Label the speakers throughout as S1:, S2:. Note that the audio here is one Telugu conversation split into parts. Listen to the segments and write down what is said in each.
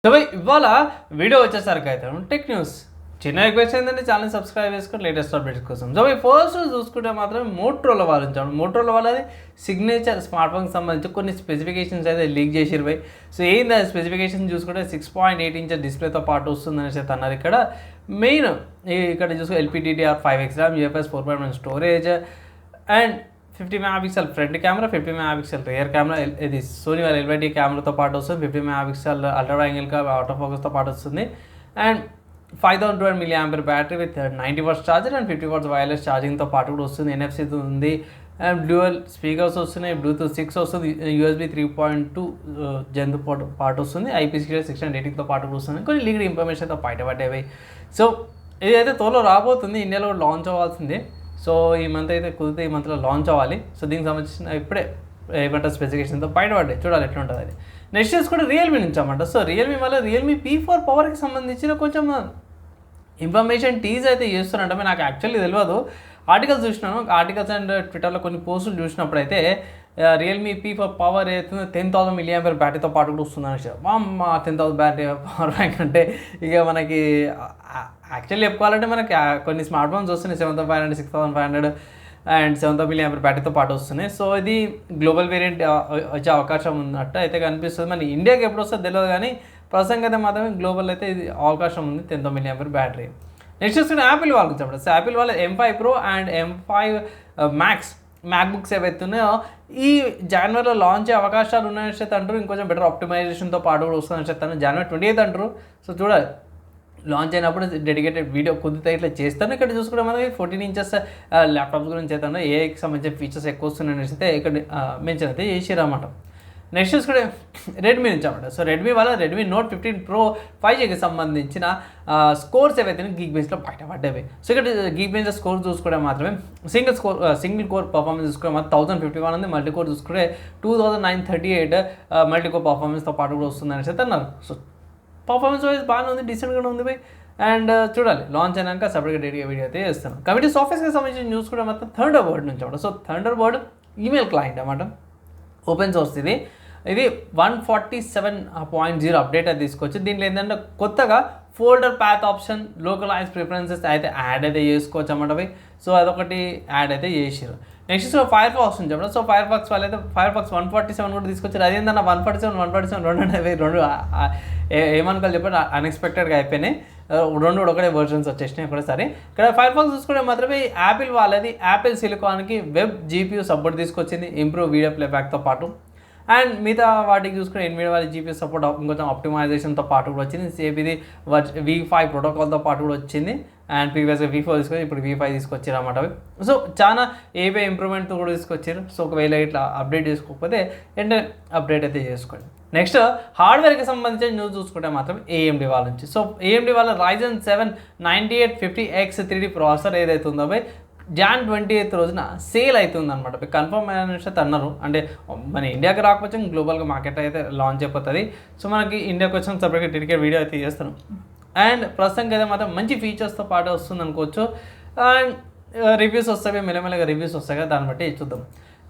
S1: సో ఇవాళ వీడియో వచ్చేసరికి అయితే టెక్ న్యూస్ చిన్న రిక్వెస్ట్ ఏంటంటే ఛానల్ సబ్స్క్రైబ్ చేసుకొని లేటెస్ట్ అప్డేట్స్ కోసం. సో ఫస్ట్ చూసుకుంటే మాత్రం మోటరోలా వాళ్ళు ఉంచాము. మోటరోలా వాళ్ళది సిగ్నేచర్ స్మార్ట్ ఫోన్కి సంబంధించి కొన్ని స్పెసిఫికేషన్స్ అయితే లీక్ చేసిరు. సో ఏంది స్పెసిఫికేషన్ చూసుకుంటే 6.8 ఇంచ్ డిస్ప్లేతో పాటు వస్తుందనేసి అయితే అన్నారు. ఇక్కడ మెయిన్ ఇక్కడ చూసుకుంటే LPDDR 5X RAM, UFS 4.1 storage and 50 megapixel front camera, 50 megapixel rear camera, ఇది సోనీ వాళ్ళ LYT కెమెరాతో పాటు వస్తుంది. 50 megapixel ultra wide angle auto ఫోకస్తో పాటు వస్తుంది. And 5200 mAh battery with 90 watts charger and 50 watts wireless ఛార్జింగ్తో పాటు కూడా వస్తుంది. NFC ఉంది అండ్ డ్యూయల్ స్పీకర్స్ వస్తున్నాయి. బ్లూటూత్ 6 వస్తుంది. USB 3.2 జెన్తో పాటు వస్తుంది. IP68 రేటింగ్తో పాటు కూడా వస్తుంది. కొన్ని లీగల్ ఇన్ఫర్మేషన్తో బయటపడేవి. సో ఇదైతే త్వరలో రాబోతుంది. ఇండియాలో కూడా లాంచ్ అవ్వాల్సిందే. సో ఈ మంత్ అయితే కుదిరితే ఈ మంత్లో లాంచ్ అవ్వాలి. సో దీనికి సంబంధించిన ఇప్పుడే ఏమంటారు స్పెసిఫికేషన్తో బయటపడ్డాయి. చూడాలి ఎట్లా ఉంటుంది అది. నెక్స్ట్ న్యూస్ కూడా రియల్మీ నుంచి అన్నమాట. సో రియల్మీ వల్ల రియల్మీ P4 పవర్కి సంబంధించిన కొంచెం ఇన్ఫర్మేషన్ టీజ్ అయితే చేస్తున్నట్టు నాకు యాక్చువల్లీ తెలియదు. ఆర్టికల్స్ చూసినాను. ఆర్టికల్స్ అండ్ ట్విట్టర్లో కొన్ని పోస్టులు చూసినప్పుడు అయితే రియల్మీ P4 పవర్ అవుతుంది 10,000 mAh బ్యాటరీతో పాటు కూడా వస్తుంది అనేసి. అమ్మ 10,000 బ్యాటరీ పవర్ బ్యాంక్ అంటే ఇక మనకి యాక్చువల్లీ చెప్పుకోవాలంటే మనకి కొన్ని స్మార్ట్ ఫోన్స్ వస్తున్నాయి 7,500, 6,500 అండ్ 7,000 mAh బ్యాటరీతో పాటు వస్తున్నాయి. సో ఇది గ్లోబల్ వేరియంట్ వచ్చే అవకాశం ఉన్నట్టు అయితే కనిపిస్తుంది. మన ఇండియాకి ఎప్పుడు వస్తుందో తెలియదు కానీ ప్రస్తుతం అయితే మాత్రమే గ్లోబల్ అయితే ఇది అవకాశం ఉంది 10,000 mAh బ్యాటరీ. నెక్స్ట్ చూసుకుంటే యాపిల్ వాళ్ళకి చెప్పండి. సో యాపిల్ వాళ్ళ M5 Pro and M5 Max MacBooks ఏవైతే ఉన్నాయో ఈ జనవరిలో లాంచ్ అయ్యే అవకాశాలు ఉన్నాయని చెప్పి అంటారు. ఇంకొంచెం బెటర్ ఆప్టిమైజేషన్తో పాటు కూడా వస్తుందని చెప్తాను. జనవరి 28 అంటారు. సో చూడాలి లాంచ్ అయినప్పుడు డెడికేటెడ్ వీడియో కుదిరితే ఇట్లా చేస్తాను. ఇక్కడ చూసుకుంటే మనకి 14 ఇంచెస్ ల్యాప్టాప్స్ గురించి అయితే ఏఐకి సంబంధించిన ఫీచర్స్ ఎక్కువ వస్తున్నాయని అయితే ఇక్కడ మెన్షన్ అయితే చేసారు అన్నమాట. నెక్స్ట్ చూసుకుంటే రెడ్మీ నుంచి అన్నమాట. సో రెడ్మీ వాళ్ళ రెడ్మీ Note 15 Pro 5Gకి సంబంధించిన స్కోర్స్ ఏవైతే గీక్ బేస్లో బయటపడ్డాయి. సో ఇక్కడ గీక్ బేస్ స్కోర్ చూసుకుంటే మాత్రమే సింగిల్ కోర్ పర్ఫార్మెన్స్ చూసుకుంటే మాత్రం 1051 ఉంది. మల్టీ కోర్ చూసుకుంటే 2938 మల్టీ కోర్ పర్ఫార్మెన్స్తో పాటు కూడా వస్తుంది అనేసి అయితే అన్నారు. సో పర్ఫార్మెన్స్ వైజ్ బాగానే ఉంది, డీసెంట్గానే ఉంది బై. అండ్ చూడాలి లాంచ్ అయినాక సపరేట్గా డేట్గా వీడియో అయితే చేస్తాను. కాబట్టి సాఫ్ట్వేర్స్కి సంబంధించిన న్యూస్ కూడా మాత్రం థండర్బర్డ్ నుంచి అన్నమాట. సో థండర్బర్డ్ ఈమెయిల్ క్లయింట్ అన్నమాట, ఓపెన్ సోర్స్ ఇది 147.0 అప్డేట్ అది తీసుకొచ్చి దీంట్లో ఏంటంటే కొత్తగా folder path option, localize preferences అయితే యాడ్ అయితే చేసుకోవచ్చు అన్నమాట అవి. సో అదొకటి యాడ్ అయితే చేసారు. నెక్స్ట్ సో ఫైర్ ఫాక్స్ నుంచి చెప్పండి. సో ఫైర్ ఫాక్స్ వాళ్ళు అయితే ఫైర్ ఫాక్స్ 147 కూడా తీసుకొచ్చారు. అదేంటన్నా 147 రెండు ఏమనుకోవాలి చెప్పండి అన్ఎక్స్పెక్టెడ్గా అయిపోయినాయి. రెండు కూడా ఒకటే వర్షన్స్ వచ్చేసినాయి ఒకటేసారి. ఇక్కడ ఫైర్ ఫాక్స్ చూసుకుంటే మాత్రమే యాపిల్ వాళ్ళది యాపిల్ సిలికాన్కి వెబ్ GPU సపోర్ట్ తీసుకొచ్చింది ఇంప్రూవ్ వీడియో ప్లేబ్యాక్తో పాటు. అండ్ మిగతా వాటికి చూసుకుని ఎన్విడియా వాళ్ళ GPU సపోర్ట్ ఇంకొంచెం ఆప్టిమైజేషన్తో పాటు కూడా వచ్చింది. సేమ్ ఇది V5 ప్రోటోకాల్తో పాటు కూడా వచ్చింది. అండ్ ప్రీవియస్గా V4 తీసుకొచ్చి ఇప్పుడు V5 తీసుకొచ్చారు అన్నమాట అవి. సో చాలా ఏవే ఇంప్రూవ్మెంట్తో కూడా తీసుకొచ్చారు. సో ఒకవేళ ఇట్లా అప్డేట్ చేసుకోకపోతే వెంటనే అప్డేట్ అయితే చేసుకోండి. నెక్స్ట్ హార్డ్వేర్కి సంబంధించిన న్యూస్ చూసుకుంటే మాత్రం AMD వాళ్ళ నుంచి. సో AMD వాళ్ళ Ryzen 7 9850X 3D ప్రాసెసర్ ఏదైతే ఉందో అవి Jan 28 రోజున సేల్ అవుతుంది అనమాట. కన్ఫర్మ్ అయినట్టు అన్నారు. అంటే మన ఇండియాకి రాకపోతే గ్లోబల్గా మార్కెట్ అయితే లాంచ్ అయిపోతుంది. సో మనకి ఇండియాకి వచ్చిన సపరేట్గా డెడికేట్ వీడియో అయితే చేస్తాను. అండ్ ప్రస్తుతానికి అయితే మాత్రం మంచి ఫీచర్స్తో పాటు వస్తుంది అనుకోవచ్చు. అండ్ రివ్యూస్ వస్తాయి, మెల్లమెల్లగా రివ్యూస్ వస్తాయి కదా, దాన్ని బట్టి చూద్దాం.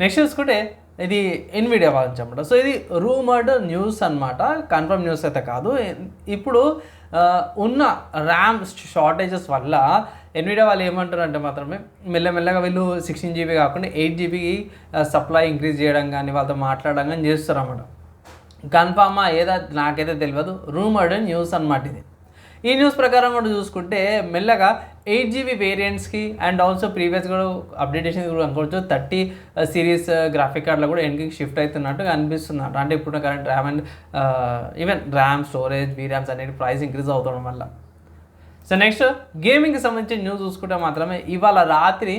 S1: నెక్స్ట్ చూసుకుంటే ఇది ఎన్విడియా వాళ్ళని అనమాట. సో ఇది రూమర్డ్ న్యూస్ అనమాట, కన్ఫర్మ్ న్యూస్ అయితే కాదు. ఇప్పుడు ఉన్న ర్యామ్ షార్టేజెస్ వల్ల ఎన్విడియా వాళ్ళు ఏమంటారు అంటే మాత్రమే మెల్లమెల్లగా వీళ్ళు 16 GB కాకుండా 8 GBకి సప్లై ఇంక్రీజ్ చేయడం కానీ వాళ్ళతో మాట్లాడడం కానీ చేస్తారు అన్నమాట. కన్ఫామా ఏదో నాకైతే తెలియదు, రూమర్డ్ న్యూస్ అనమాట ఇది. ఈ న్యూస్ ప్రకారం కూడా చూసుకుంటే మెల్లగా 8 GB వేరియంట్స్కి అండ్ ఆల్సో ప్రీవియస్ కూడా అప్డేటేషన్ కూడా అనుకోవచ్చు 30 సిరీస్ గ్రాఫిక్ కార్డులో కూడా ఎన్కి షిఫ్ట్ అవుతున్నట్టు అనిపిస్తున్నట్టు. అంటే ఇప్పుడు current RAM and even RAM storage VRAMs అనేది ప్రైస్ ఇంక్రీజ్ అవుతాం వల్ల. సో నెక్స్ట్ గేమింగ్కి సంబంధించిన న్యూస్ చూసుకుంటే మాత్రమే ఇవాళ రాత్రి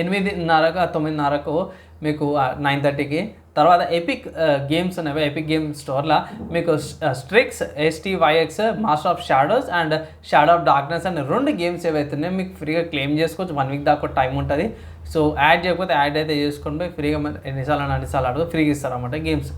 S1: 8:30 9:30 మీకు 9:30కి తర్వాత ఎపిక్ గేమ్స్ అనేవి ఎపిక్ గేమ్ స్టోర్లో మీకు స్ట్రిక్స్ STYX master of shadows and shadow of darkness అనే 2 గేమ్స్ ఏవైతున్నాయో మీకు ఫ్రీగా క్లెయిమ్ చేసుకోవచ్చు. 1 వీక్ దాకా టైం ఉంటుంది. సో యాడ్ చేయకపోతే యాడ్ అయితే చేసుకుంటే ఫ్రీగా ఎన్నిసార్లు అడిగితే ఫ్రీగా ఇస్తారన్నమాట గేమ్స్.